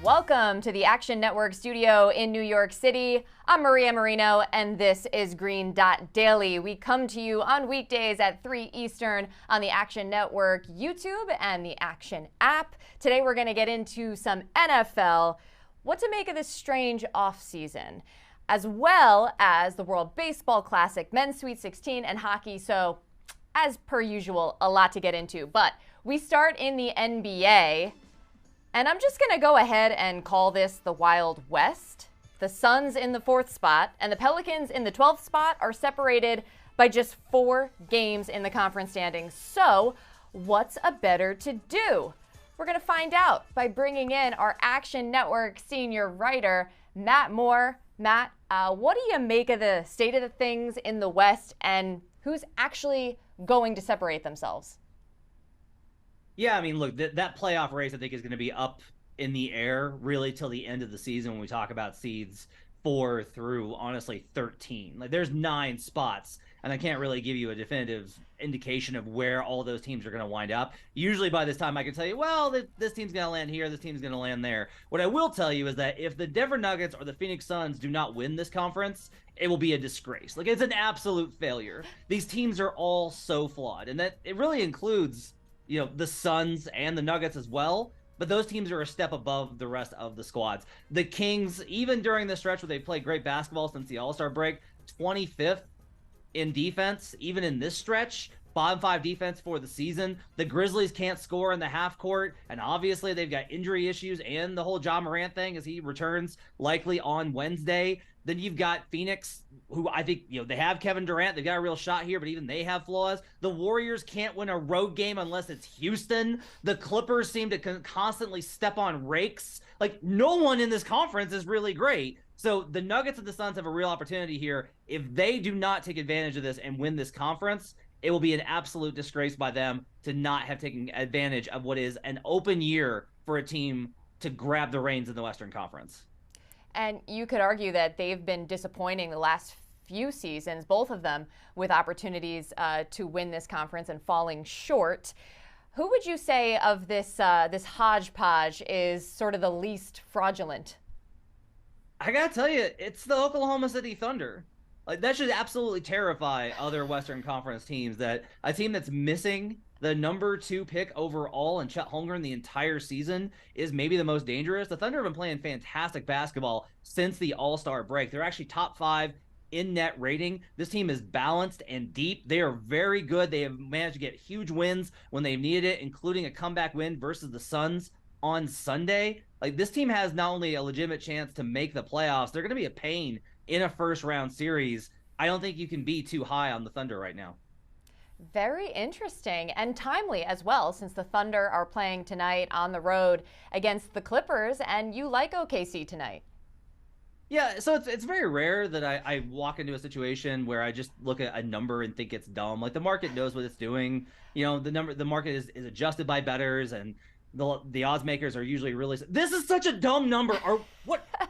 Welcome to the Action Network studio in New York City. I'm Maria Marino, and this is Green Dot Daily. We come to you on weekdays at 3 Eastern on the Action Network YouTube and the Action app. Today we're going to get into some NFL, what to make of this strange offseason, as well as the World Baseball Classic, Men's Sweet 16, and hockey. So, as per usual, a lot to get into. But we start in the NBA. And I'm just going to go ahead and call this the Wild West. The Suns in the 4th spot and the Pelicans in the 12th spot are separated by just 4 games in the conference standings. So what's a better to do? We're going to find out by bringing in our Action Network senior writer, Matt Moore. Matt, what do you make of the state of the things in the West and who's actually going to separate themselves? Yeah, I mean, look, that playoff race, I think, is going to be up in the air really till the end of the season when we talk about seeds 4 through, honestly, 13. Like, there's 9 spots, and I can't really give you a definitive indication of where all those teams are going to wind up. Usually by this time, I can tell you, well, this team's going to land here, this team's going to land there. What I will tell you is that if the Denver Nuggets or the Phoenix Suns do not win this conference, it will be a disgrace. Like, it's an absolute failure. These teams are all so flawed, and that it really includes the Suns and the Nuggets as well, but those teams are a step above the rest of the squads. The Kings, even during the stretch where they played great basketball since the All-Star break, 25th in defense, even in this stretch, bottom 5 defense for the season. The Grizzlies can't score in the half court, and obviously they've got injury issues and the whole Ja Morant thing as he returns likely on Wednesday. Then you've got Phoenix, who I think, they have Kevin Durant. They've got a real shot here, but even they have flaws. The Warriors can't win a road game unless it's Houston. The Clippers seem to constantly step on rakes. Like, no one in this conference is really great. So the Nuggets and the Suns have a real opportunity here. If they do not take advantage of this and win this conference, it will be an absolute disgrace by them to not have taken advantage of what is an open year for a team to grab the reins in the Western Conference. And you could argue that they've been disappointing the last few seasons, both of them, with opportunities to win this conference and falling short. Who would you say of this hodgepodge is sort of the least fraudulent? I gotta tell you, it's the Oklahoma City Thunder. Like, that should absolutely terrify other Western Conference teams, that a team that's missing the number 2 pick overall and Chet Holmgren the entire season is maybe the most dangerous. The Thunder have been playing fantastic basketball since the All-Star break. They're actually top 5 in net rating. This team is balanced and deep. They are very good. They have managed to get huge wins when they've needed it, including a comeback win versus the Suns on Sunday. Like, this team has not only a legitimate chance to make the playoffs, they're going to be a pain in a first-round series. I don't think you can be too high on the Thunder right now. Very interesting and timely as well, since the Thunder are playing tonight on the road against the Clippers, and you like OKC tonight. Yeah, so it's very rare that I walk into a situation where I just look at a number and think it's dumb. Like, the market knows what it's doing. The market is adjusted by bettors, and the odds makers are usually really. This is such a dumb number.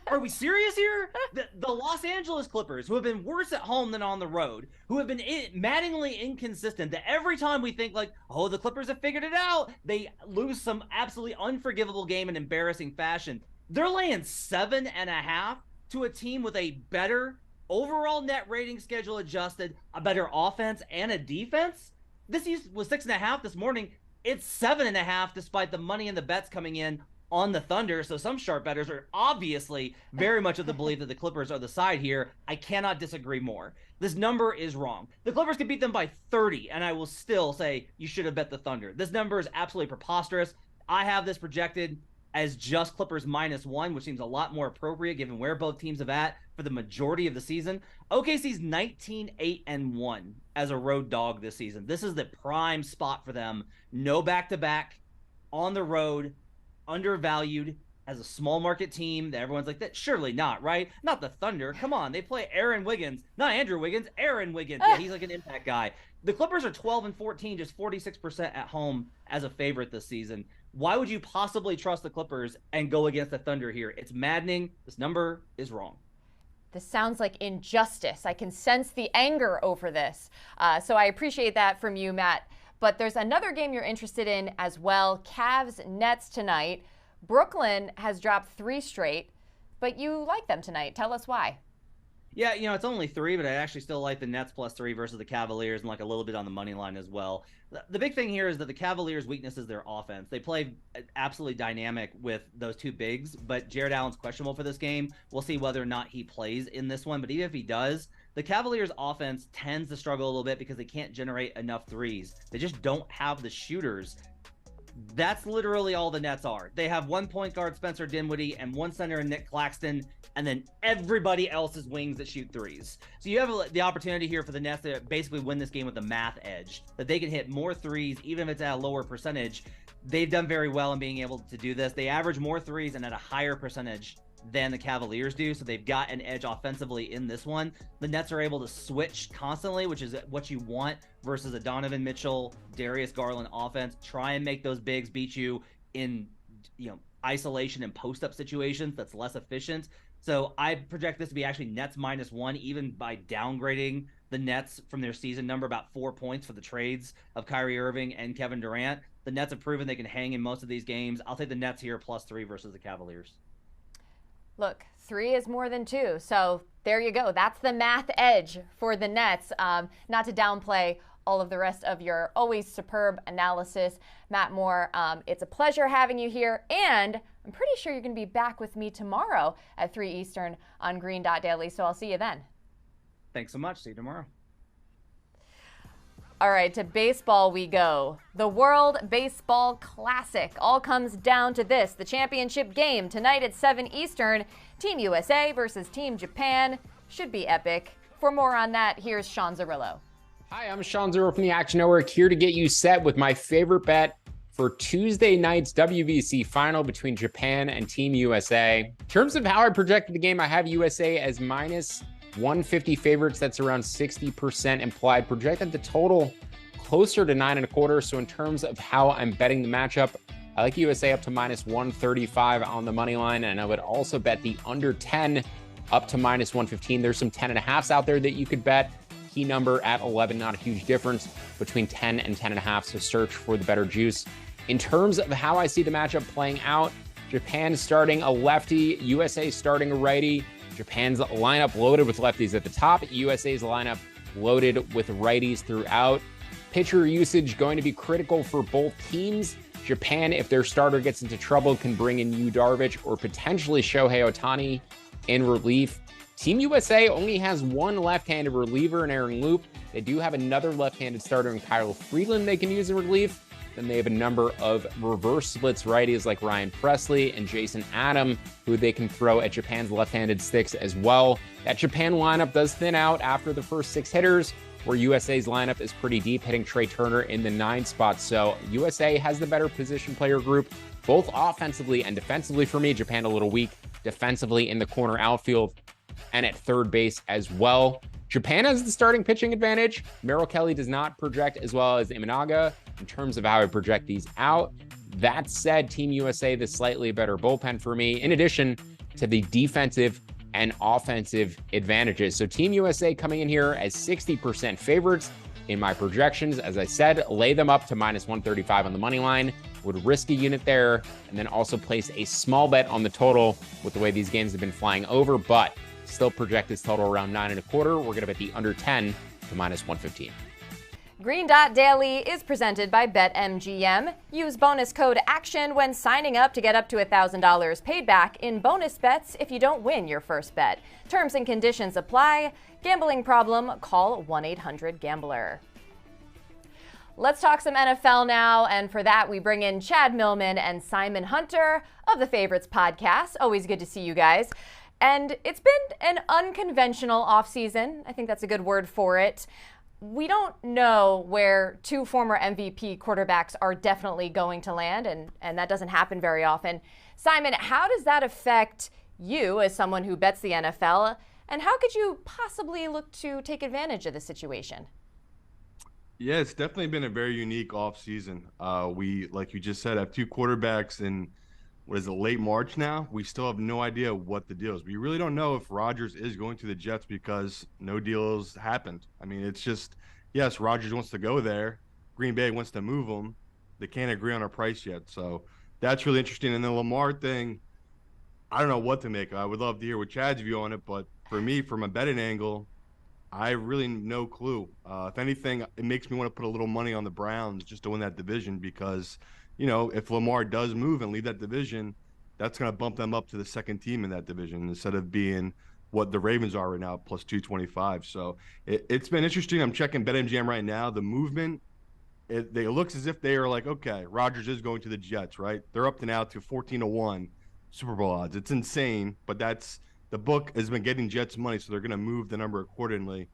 Are we serious here? The Los Angeles Clippers, who have been worse at home than on the road, who have been maddeningly inconsistent, that every time we think like, oh, the Clippers have figured it out, they lose some absolutely unforgivable game in embarrassing fashion. They're laying 7.5 to a team with a better overall net rating, schedule adjusted, a better offense and a defense. This was 6.5 this morning. It's 7.5 despite the money and the bets coming in on the Thunder. So some sharp bettors are obviously very much of the belief that the Clippers are the side here. I cannot disagree more. This number is wrong. The Clippers could beat them by 30, and I will still say you should have bet the Thunder. This number is absolutely preposterous. I have this projected as just Clippers -1, which seems a lot more appropriate given where both teams have at for the majority of the season. OKC's 19-8-1 as a road dog this season. This is the prime spot for them. No back-to-back, on the road, undervalued as a small market team that everyone's like, that surely not, right? Not the Thunder. Come on, they play Aaron Wiggins, not Andrew Wiggins, Aaron Wiggins. Yeah, he's like an impact guy. The Clippers are 12-14, just 46% at home as a favorite this season. Why would you possibly trust the Clippers and go against the Thunder here? It's maddening. This number is wrong. This sounds like injustice. I can sense the anger over this. So I appreciate that from you, Matt. But there's another game you're interested in as well. Cavs Nets tonight. Brooklyn has dropped 3 straight, but you like them tonight. Tell us why. Yeah, it's only 3, but I actually still like the Nets +3 versus the Cavaliers, and like a little bit on the money line as well. The big thing here is that the Cavaliers' weakness is their offense. They play absolutely dynamic with those 2 bigs, but Jared Allen's questionable for this game. We'll see whether or not he plays in this one, but even if he does, the Cavaliers' offense tends to struggle a little bit because they can't generate enough threes. They just don't have the shooters. That's literally all the Nets are. They have 1 point guard, Spencer Dinwiddie, and 1 center in Nick Claxton, and then everybody else is wings that shoot threes. So you have the opportunity here for the Nets to basically win this game with a math edge, that they can hit more threes, even if it's at a lower percentage. They've done very well in being able to do this. They average more threes and at a higher percentage than the Cavaliers do, so they've got an edge offensively in this one. The Nets are able to switch constantly, which is what you want versus a Donovan Mitchell, Darius Garland offense. Try and make those bigs beat you in isolation and post-up situations. That's less efficient. So I project this to be actually Nets -1, even by downgrading the Nets from their season number about 4 points for the trades of Kyrie Irving and Kevin Durant. The Nets have proven they can hang in most of these games. I'll take the Nets here +3 versus the Cavaliers. Look, 3 is more than 2, so there you go. That's the math edge for the Nets. Not to downplay all of the rest of your always superb analysis, Matt Moore. It's a pleasure having you here, and I'm pretty sure you're going to be back with me tomorrow at 3 Eastern on Green.Daily, so I'll see you then. Thanks so much. See you tomorrow. All right, to baseball we go. The World Baseball Classic all comes down to this. The championship game tonight at 7 Eastern. Team USA versus Team Japan. Should be epic. For more on that, here's Sean Zerillo. Hi, I'm Sean Zerillo from the Action Network, here to get you set with my favorite bet for Tuesday night's WBC final between Japan and Team USA. In terms of how I projected the game, I have USA as -150 favorites. That's around 60% implied. Projected the total closer to 9.25. So in terms of how I'm betting the matchup, I like USA up to -135 on the money line. And I would also bet the under 10 up to -115. There's some 10.5s out there that you could bet. Key number at 11, not a huge difference between 10 and 10.5. So search for the better juice. In terms of how I see the matchup playing out, Japan starting a lefty, USA starting a righty. Japan's lineup loaded with lefties at the top. USA's lineup loaded with righties throughout. Pitcher usage going to be critical for both teams. Japan, if their starter gets into trouble, can bring in Yu Darvish or potentially Shohei Ohtani in relief. Team USA only has 1 left-handed reliever in Aaron Loup. They do have another left-handed starter in Kyle Freeland they can use in relief. Then they have a number of reverse splits righties like Ryan Presley and Jason Adam, who they can throw at Japan's left-handed sticks as well. That Japan lineup does thin out after the first 6 hitters, where USA's lineup is pretty deep, hitting Trey Turner in the 9 spot. So USA has the better position player group, both offensively and defensively for me. Japan a little weak defensively in the corner outfield and at third base as well. Japan has the starting pitching advantage. Merrill Kelly does not project as well as Imanaga in terms of how I project these out. That said, Team USA, the slightly better bullpen for me, in addition to the defensive and offensive advantages. So Team USA coming in here as 60% favorites in my projections. As I said, lay them up to -135 on the money line. Would risk a unit there, and then also place a small bet on the total with the way these games have been flying over, but still project this total around 9.25. We're going to bet the under 10 to -115. Green.Daily is presented by BetMGM. Use bonus code ACTION when signing up to get up to $1,000 paid back in bonus bets if you don't win your first bet. Terms and conditions apply. Gambling problem? Call 1-800-GAMBLER. Let's talk some NFL now, and for that we bring in Chad Millman and Simon Hunter of the Favorites podcast. Always good to see you guys. And it's been an unconventional offseason. I think that's a good word for it. We don't know where 2 former MVP quarterbacks are definitely going to land, and that doesn't happen very often. Simon, how does that affect you as someone who bets the NFL, and how could you possibly look to take advantage of the situation? Yeah, it's definitely been a very unique offseason. We, like you just said, have 2 quarterbacks in, what is it, late March now? We still have no idea what the deal is. We really don't know if Rodgers is going to the Jets because no deals happened. I mean, it's just, yes, Rodgers wants to go there. Green Bay wants to move him. They can't agree on a price yet. So that's really interesting. And the Lamar thing, I don't know what to make. I would love to hear what Chad's view on it, but for me, from a betting angle, I really no clue. If anything, it makes me want to put a little money on the Browns just to win that division because, if Lamar does move and leave that division, that's going to bump them up to the second team in that division instead of being what the Ravens are right now, plus 225. So it's been interesting. I'm checking BetMGM right now. The movement, it looks as if they are like, okay, Rodgers is going to the Jets, right? They're up to now to 14-1 Super Bowl odds. It's insane, but the book has been getting Jets money, so they're going to move the number accordingly.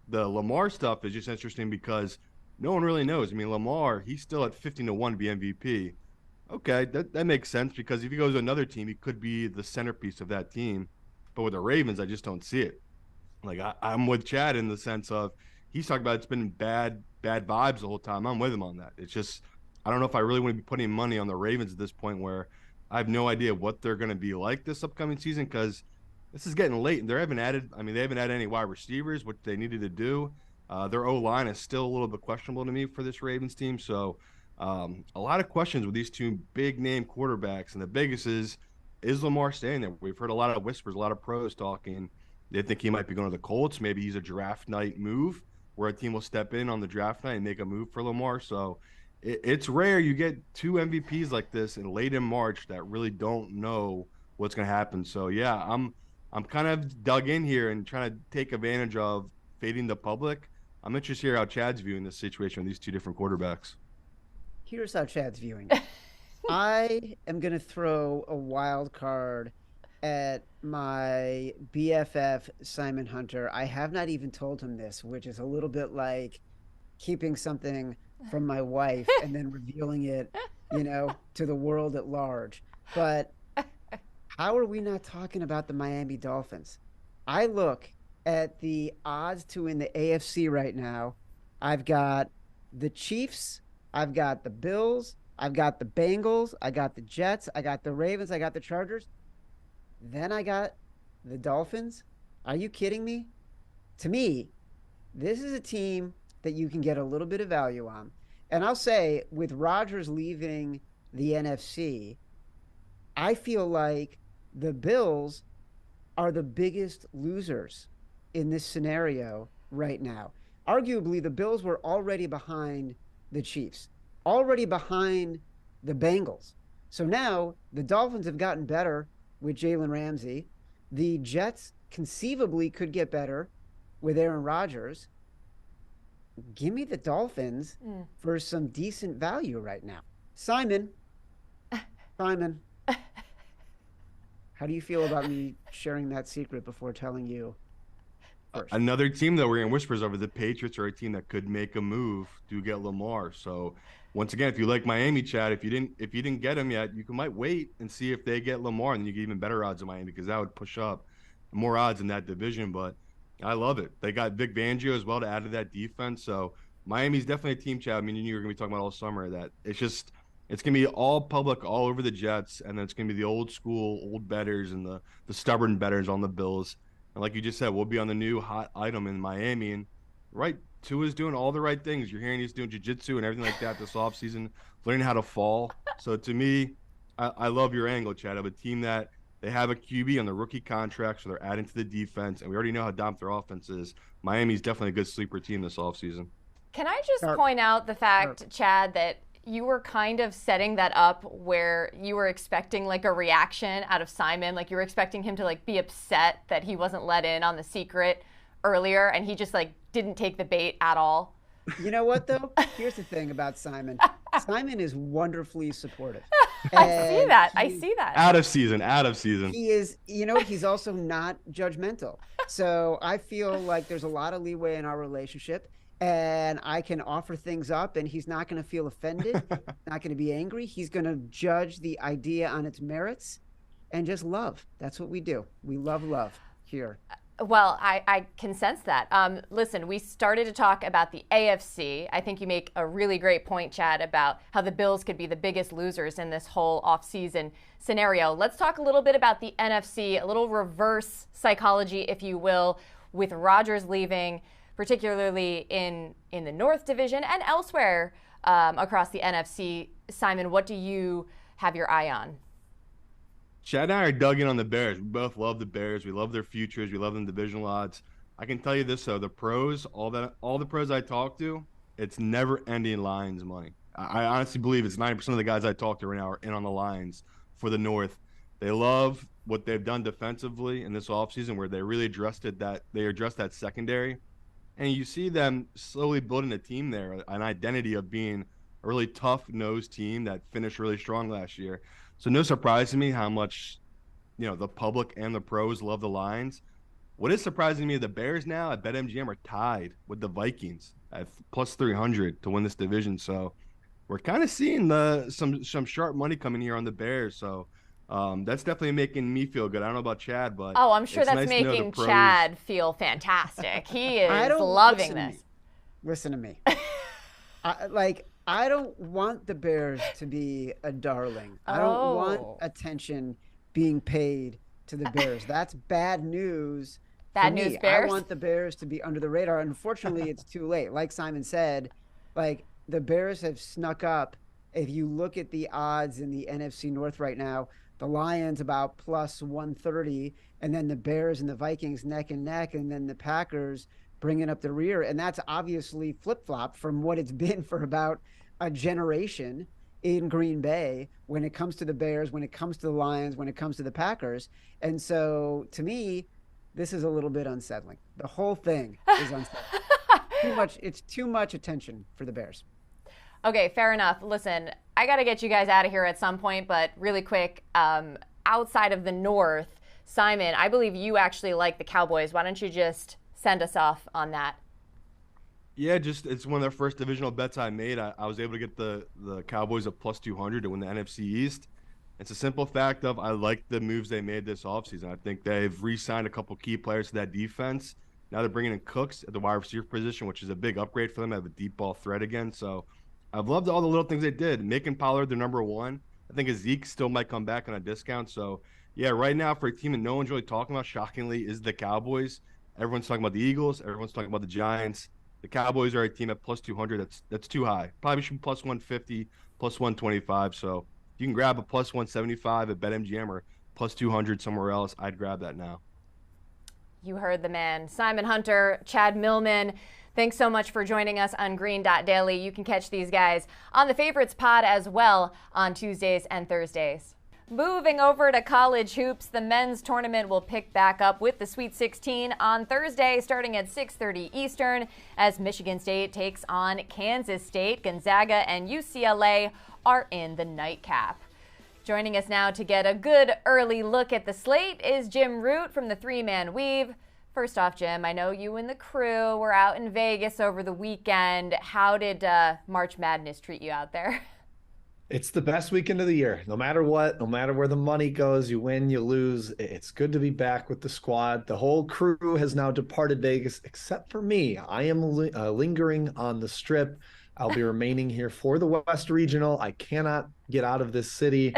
The Lamar stuff is just interesting because no one really knows. I mean, Lamar, he's still at 15-1 to be MVP. Okay, that makes sense because if he goes to another team, he could be the centerpiece of that team. But with the Ravens, I just don't see it. Like I'm with Chad in the sense of he's talking about it's been bad vibes the whole time. I'm with him on that. It's just I don't know if I really want to be putting money on the Ravens at this point where I have no idea what they're going to be like this upcoming season because this is getting late and they haven't added any wide receivers, which they needed to do. Their O-line is still a little bit questionable to me for this Ravens team. So a lot of questions with these two big name quarterbacks. And the biggest is Lamar staying there? We've heard a lot of whispers, a lot of pros talking. They think he might be going to the Colts. Maybe he's a draft night move where a team will step in on the draft night and make a move for Lamar. So it's rare you get two MVPs like this in late in March that really don't know what's going to happen. So, yeah, I'm kind of dug in here and trying to take advantage of fading the public. I'm interested to hear how Chad's viewing this situation with these two different quarterbacks. Here's how Chad's viewing it. I am going to throw a wild card at my BFF, Simon Hunter. I have not even told him this, which is a little bit like keeping something from my wife and then revealing it, to the world at large. But how are we not talking about the Miami Dolphins? I look at the odds to win the AFC right now. I've got the Chiefs. I've got the Bills. I've got the Bengals. I got the Jets. I got the Ravens. I got the Chargers. Then I got the Dolphins. Are you kidding me? To me, this is a team that you can get a little bit of value on. And I'll say, with Rodgers leaving the NFC, I feel like the Bills are the biggest losers in this scenario right now. Arguably, the Bills were already behind the Chiefs, already behind the Bengals. So now the Dolphins have gotten better with Jalen Ramsey. The Jets conceivably could get better with Aaron Rodgers. Give me the Dolphins for some decent value right now. Simon, how do you feel about me sharing that secret before telling you first? Another team that we're in whispers over, the Patriots are a team that could make a move to get Lamar. So once again, if you like Miami, Chad, if you didn't get him yet, might wait and see if they get Lamar, and you get even better odds in Miami because that would push up more odds in that division. But I love it. They got Vic Fangio as well to add to that defense. So Miami's definitely a team, Chad. I mean, you were going to be talking about all summer that it's going to be all public all over the Jets, and then it's going to be the old school, old bettors and the stubborn bettors on the Bills. And like you just said, we'll be on the new hot item in Miami. And right, Tua's doing all the right things. You're hearing he's doing jiu-jitsu and everything like that this offseason, learning how to fall. So to me, I love your angle, Chad, of a team that they have a QB on the rookie contract, so they're adding to the defense. And we already know how dominant their offense is. Miami's definitely a good sleeper team this offseason. Can I just point out the fact, Chad, that you were kind of setting that up where you were expecting like a reaction out of Simon, like you were expecting him to like be upset that he wasn't let in on the secret earlier, and he just like didn't take the bait at all. You know what though? Here's the thing about Simon. Simon is wonderfully supportive. I see that. Out of season. He is, he's also not judgmental. So I feel like there's a lot of leeway in our relationship. And I can offer things up, and he's not going to feel offended, not going to be angry. He's going to judge the idea on its merits and just love. That's what we do. We love here. Well, I can sense that. Listen, we started to talk about the AFC. I think you make a really great point, Chad, about how the Bills could be the biggest losers in this whole offseason scenario. Let's talk a little bit about the NFC, a little reverse psychology, if you will, with Rodgers leaving, particularly in the North Division and elsewhere across the NFC. Simon, what do you have your eye on? Chad and I are dug in on the Bears. We both love the Bears. We love their futures. We love them divisional odds. I can tell you this though, the pros, all the pros I talk to, it's never ending Lions money. I honestly believe it's 90% of the guys I talk to right now are in on the Lions for the North. They love what they've done defensively in this offseason where they really addressed that secondary. And you see them slowly building a team there, an identity of being a really tough-nosed team that finished really strong last year. So no surprise to me how much, the public and the pros love the Lions. What is surprising to me, the Bears now at BetMGM are tied with the Vikings at plus 300 to win this division. So we're kind of seeing some sharp money coming here on the Bears. So that's definitely making me feel good. I don't know about Chad, but oh, I'm sure that's nice making Chad feel fantastic. He is loving this. Listen to me. I don't want the Bears to be a darling. I don't want attention being paid to the Bears. That's bad news. Bad news, Bears. I want the Bears to be under the radar. Unfortunately, it's too late. Like Simon said, the Bears have snuck up. If you look at the odds in the NFC North right now, the Lions about plus 130, and then the Bears and the Vikings neck and neck, and then the Packers bringing up the rear. And that's obviously flip-flop from what it's been for about a generation in Green Bay when it comes to the Bears, when it comes to the Lions, when it comes to the Packers. And so to me, this is a little bit unsettling. The whole thing is unsettling. It's too much attention for the Bears. Okay, fair enough. Listen, I got to get you guys out of here at some point, but really quick, outside of the North, Simon, I believe you actually like the Cowboys. Why don't you just send us off on that? Yeah, it's one of the first divisional bets I made. I was able to get the Cowboys at plus 200 to win the NFC East. It's a simple fact of I like the moves they made this offseason. I think they've re-signed a couple key players to that defense. Now they're bringing in Cooks at the wide receiver position, which is a big upgrade for them. They have a deep ball threat again. So I've loved all the little things they did. Making Pollard their number one. I think Zeke still might come back on a discount. So, yeah, right now for a team that no one's really talking about, shockingly, is the Cowboys. Everyone's talking about the Eagles. Everyone's talking about the Giants. The Cowboys are a team at plus 200. That's too high. Probably should be plus 150, plus 125. So you can grab a plus 175 at BetMGM or plus 200 somewhere else. I'd grab that now. You heard the man. Simon Hunter, Chad Millman, thanks so much for joining us on Green.Daily. You can catch these guys on the Favorites Pod as well on Tuesdays and Thursdays. Moving over to college hoops, the men's tournament will pick back up with the Sweet 16 on Thursday starting at 6:30 Eastern as Michigan State takes on Kansas State. Gonzaga and UCLA are in the nightcap. Joining us now to get a good early look at the slate is Jim Root from the Three-Man Weave. First off, Jim, I know you and the crew were out in Vegas over the weekend. How did March Madness treat you out there? It's the best weekend of the year. No matter what, no matter where the money goes, you win, you lose. It's good to be back with the squad. The whole crew has now departed Vegas, except for me. I am lingering on the Strip. I'll be remaining here for the West Regional. I cannot get out of this city.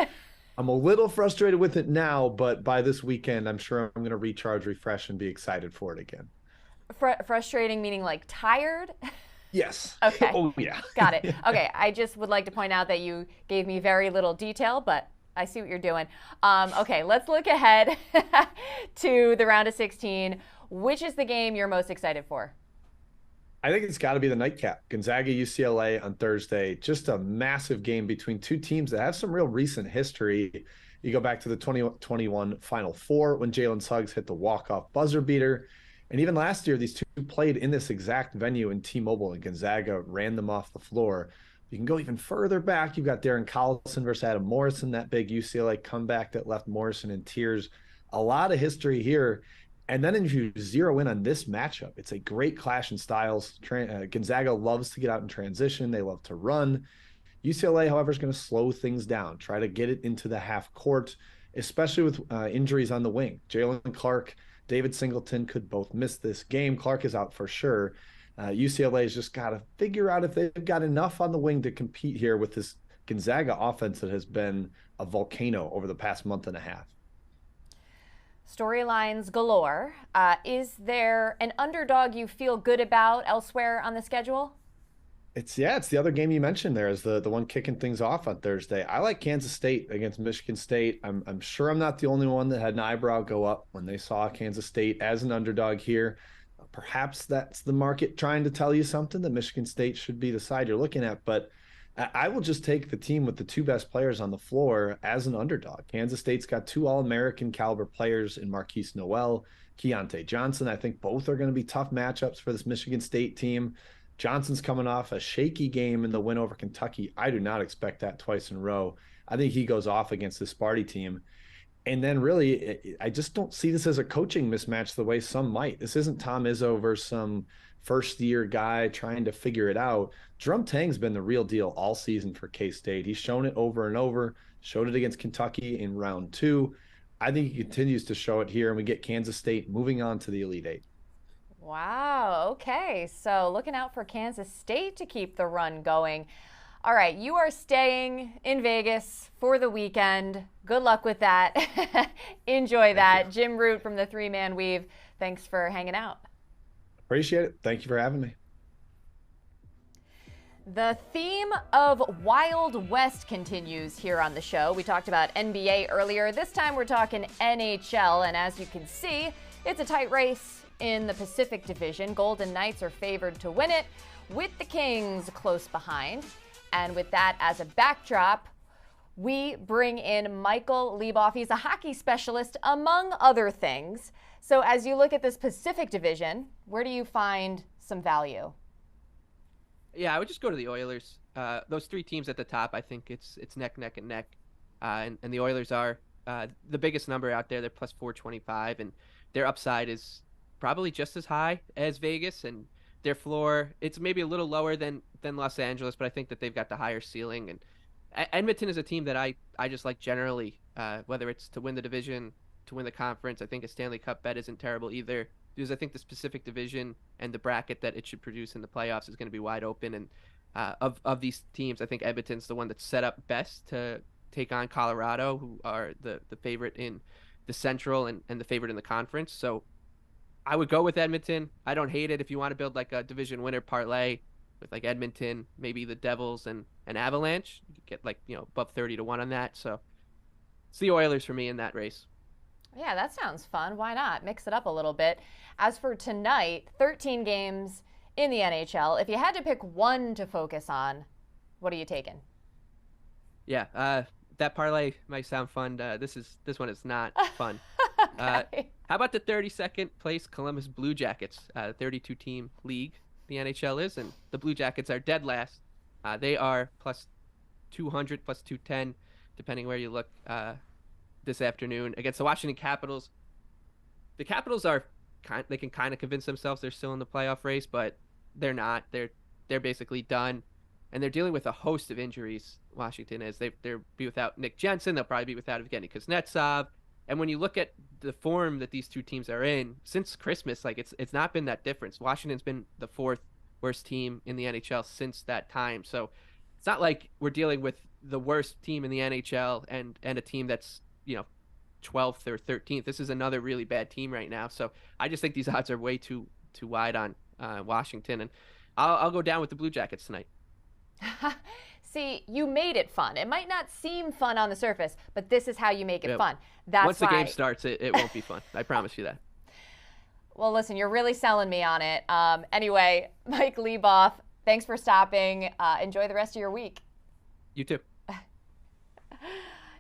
I'm a little frustrated with it now, but by this weekend, I'm sure I'm going to recharge, refresh, and be excited for it again. Frustrating meaning like tired? Yes. Okay. Oh, yeah. Got it. Okay. I just would like to point out that you gave me very little detail, but I see what you're doing. Okay, let's look ahead to the round of 16. Which is the game you're most excited for? I think it's got to be the nightcap. Gonzaga, UCLA on Thursday. Just a massive game between two teams that have some real recent history. You go back to the 2021 Final Four when Jalen Suggs hit the walk-off buzzer beater. And even last year, these two played in this exact venue in T-Mobile, and Gonzaga ran them off the floor. You can go even further back. You've got Darren Collison versus Adam Morrison, that big UCLA comeback that left Morrison in tears. A lot of history here. And then if you zero in on this matchup, it's a great clash in styles. Gonzaga loves to get out in transition. They love to run. UCLA, however, is going to slow things down, try to get it into the half court, especially with injuries on the wing. Jalen Clark, David Singleton could both miss this game. Clark is out for sure. UCLA has just got to figure out if they've got enough on the wing to compete here with this Gonzaga offense that has been a volcano over the past month and a half. Storylines galore. Is there an underdog you feel good about elsewhere on the schedule? It's the other game you mentioned there is the one kicking things off on Thursday. I like Kansas State against Michigan State. I'm sure I'm not the only one that had an eyebrow go up when they saw Kansas State as an underdog here. Perhaps that's the market trying to tell you something, that Michigan State should be the side you're looking at. But I will just take the team with the two best players on the floor as an underdog. Kansas State's got two All-American caliber players in Marquise Noel, Keontae Johnson. I think both are going to be tough matchups for this Michigan State team. Johnson's coming off a shaky game in the win over Kentucky. I do not expect that twice in a row. I think he goes off against the Sparty team. And then really, I just don't see this as a coaching mismatch the way some might. This isn't Tom Izzo versus some first-year guy trying to figure it out. Drum Tang's been the real deal all season for K-State. He's shown it over and over, showed it against Kentucky in round 2. I think he continues to show it here, and we get Kansas State moving on to the Elite Eight. Wow. Okay. So looking out for Kansas State to keep the run going. All right. You are staying in Vegas for the weekend. Good luck with that. Enjoy that. Jim Root from the 3-Man Weave. Thanks for hanging out. Appreciate it. Thank you for having me. The theme of Wild West continues here on the show. We talked about NBA earlier. This time we're talking NHL. And as you can see, it's a tight race in the Pacific Division. Golden Knights are favored to win it, with the Kings close behind. And with that as a backdrop, we bring in Michael Leboff. He's a hockey specialist, among other things. So as you look at this Pacific Division, where do you find some value? Yeah, I would just go to the Oilers. Those three teams at the top, I think it's neck, neck, and neck. And the Oilers are the biggest number out there. They're plus 425, and their upside is probably just as high as Vegas, and their floor, it's maybe a little lower than Los Angeles, but I think that they've got the higher ceiling. And Edmonton is a team that I just like generally, whether it's to win the division, to win the conference. I think a Stanley Cup bet isn't terrible either, because I think the Pacific Division and the bracket that it should produce in the playoffs is going to be wide open. And of these teams, I think Edmonton's the one that's set up best to take on Colorado, who are the favorite in the Central and the favorite in the conference. So I would go with Edmonton. I don't hate it if you want to build like a division winner parlay with like Edmonton, maybe the Devils and Avalanche. You could get like, above 30-1 on that. So it's the Oilers for me in that race. Yeah, that sounds fun. Why not? Mix it up a little bit. As for tonight, 13 games in the NHL. If you had to pick one to focus on, what are you taking? Yeah, that parlay might sound fun. This one is not fun. Okay. How about the 32nd place Columbus Blue Jackets, 32-team league the NHL is, and the Blue Jackets are dead last. They are plus 200, plus 210, depending where you look this afternoon against the Washington Capitals. The Capitals they can kind of convince themselves they're still in the playoff race, but they're not. They're basically done, and they're dealing with a host of injuries. Washington is. They'll be without Nick Jensen. They'll probably be without Evgeny Kuznetsov. And when you look at the form that these two teams are in since Christmas, like it's not been that difference. Washington's been the 4th worst team in the NHL since that time. So it's not like we're dealing with the worst team in the NHL and a team that's 12th or 13th. This is another really bad team right now. So I just think these odds are way too wide on Washington, and I'll go down with the Blue Jackets tonight. See, you made it fun. It might not seem fun on the surface, but this is how you make it fun. That's Once the game starts, it won't be fun. I promise you that. Well, listen, you're really selling me on it. Anyway, Mike Leboff, thanks for stopping. Enjoy the rest of your week. You too.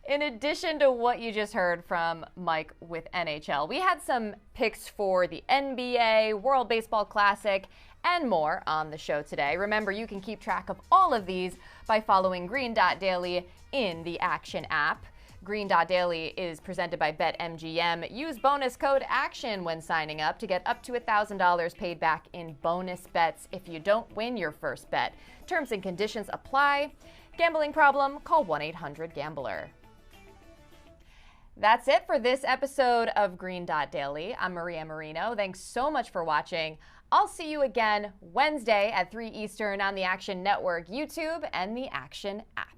In addition to what you just heard from Mike with NHL, we had some picks for the NBA, World Baseball Classic, and more on the show today. Remember, you can keep track of all of these by following Green Dot Daily in the Action app. Green Dot Daily is presented by BetMGM. Use bonus code ACTION when signing up to get up to $1,000 paid back in bonus bets if you don't win your first bet. Terms and conditions apply. Gambling problem? Call 1-800-GAMBLER. That's it for this episode of Green Dot Daily. I'm Maria Marino. Thanks so much for watching. I'll see you again Wednesday at 3 Eastern on the Action Network, YouTube, and the Action app.